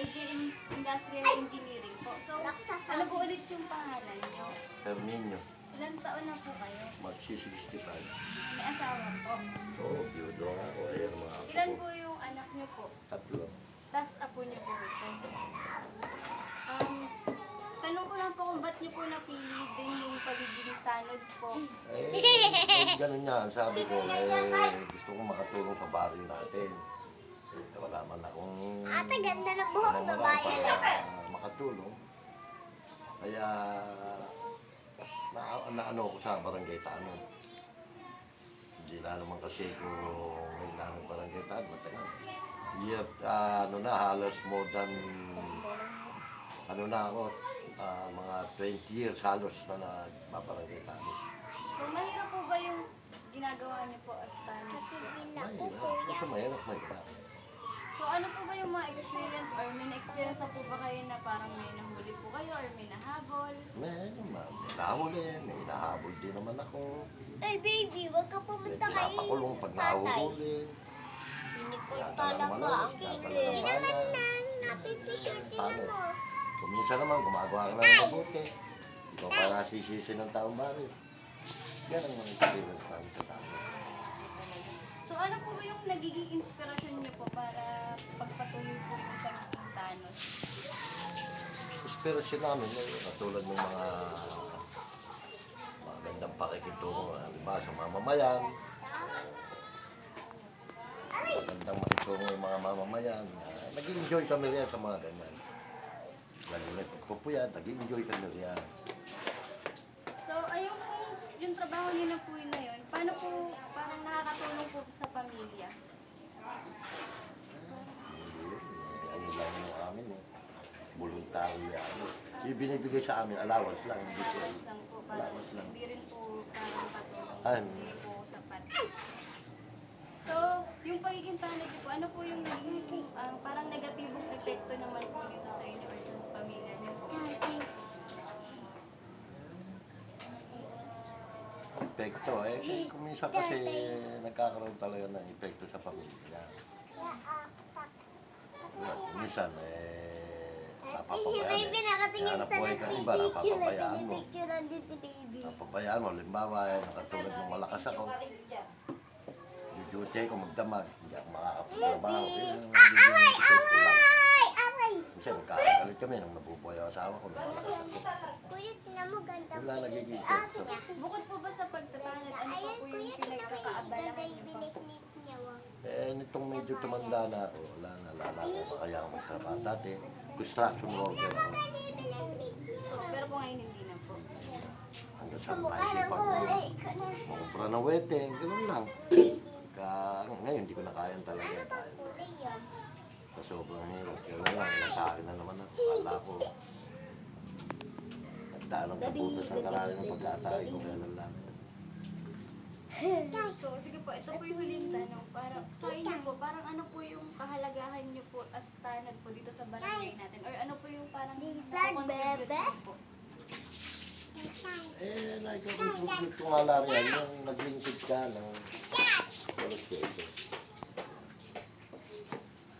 Industrial Engineering po. So, ano po ulit yung pangalan nyo? Herminio. Ilan taon na po kayo? Magsi-65. May asawa po. Oo, biyudo ako. Ayan mga apo Ilan ko. po yung anak nyo po? 3. Tas apo nyo po ito. Tanong ko lang po kung ba't nyo po napili din yung pagiging tanod po. Ganun yan. Sabi ko, gusto ko makatulong sa barrio natin. Wala man akong Ate, ganda ng buhok na bayan. para makatulong. Kaya, naano ko sa barangay Tanod. Hindi na naman kasi kung may nanong barangay Tanod, matagal. Year, halos more than, ako, mga 20 years halos na nagbabarangay Tanod. So, mahirap po ba yung ginagawa niyo po as tanod? Kasi mahirap. So, ano po ba yung mga experience or may na-experience na po ba kayo na parang may nahuli po kayo or may nahabol? May nahabol may nahabol din naman ako. Ay, baby, wag ka May pumunta kayo. pinapakulong pag nahuli. Pinikot Kaya ka talagang lang ko malas, ang kaya kid. talagang Hindi naman bayan. na, napipisure sila mo. Kuminsan naman, gumagawa ka lang ng mabuti. Ikaw pa nasisisi ng taong barrio. Yan ang mga experience namin sa tao. So, ano po ba yung nagiging inspirasyon niyo po para pagpatuloy po yung pagiging Thanos? Inspirasyon namin, katulad ng mga magandang pakikitungo, diba, sa mamamayan. Magandang makitungo yung mga mamamayan. Nag-enjoy kami riyan sa mga ganyan. Lalo na yung pagpupuyat, nag-enjoy kami riyan. So, ayun po, yung trabaho niyo na po yun na yun, paano po parang nakakatulong po sa pamilya? Ano lang yung amin voluntary ano. Yung binibigay sa amin, allowance lang, hindi po. Allowance lang po, parang Allowance lang. hindi rin po parang patulong, Ano? hindi po sapat. So, yung pagiging tanod niyo po, ano po yung naging parang negatibong epekto naman po nito sa inyo or sa pamilya niyo po? Epekto kung minsan kasi nagkakaroon talaga ng epekto sa pamilya. Minsan napapabayaan Baby, nakatingin Hanap sa buhay ka iba, picture. napapabayaan mo. Picture nandun si baby. Napapabayaan mo, limbawa nakatulad ng malakas ako. Duty ko magdamag, hindi ako makakapatrabaho. Away! Kasi nagkakagalit kami nung nabubuhay ang asawa ko, nung malakas ako. Kuya, tingnan mo, ganda Wala po. nagiging Ah, epekto. Bukod po ba sa pagtatanod, ano pa Ayan, po yung kuya, tingnan mo yung pinagkakaabalahan ganda niyo yung pa po? bilis niya, wag. Nitong medyo tumanda na ako, wala nalala ko kaya ako magtrabaho. Dati, construction worker ako. Pero po ngayon hindi na po. Hanggang sa naisipan ko, makumpra ng wedding, gano'n lang. Ngayon, hindi ko na kaya talaga. Sa sobrang hirap. Kaya lang, nagkakain na naman ako. Kala ko, nagdaan ng kabutas ang karami ng pagkatay ko. Kaya lang. So, sige po, ito po yung huling tanong. Parang, sa inyo po, parang ano po yung kahalagahan niyo po as tanod po dito sa barangay natin? Or ano po yung parang nakakontribute niyo po? Nag-contribute ko nga lang yan. Yung naglingkod ka ng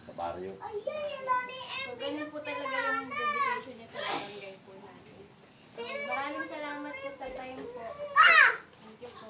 sa barrio. So, ganyan po talaga yung dedication niya sa barangay po natin. So, maraming salamat po sa time po. Thank you po.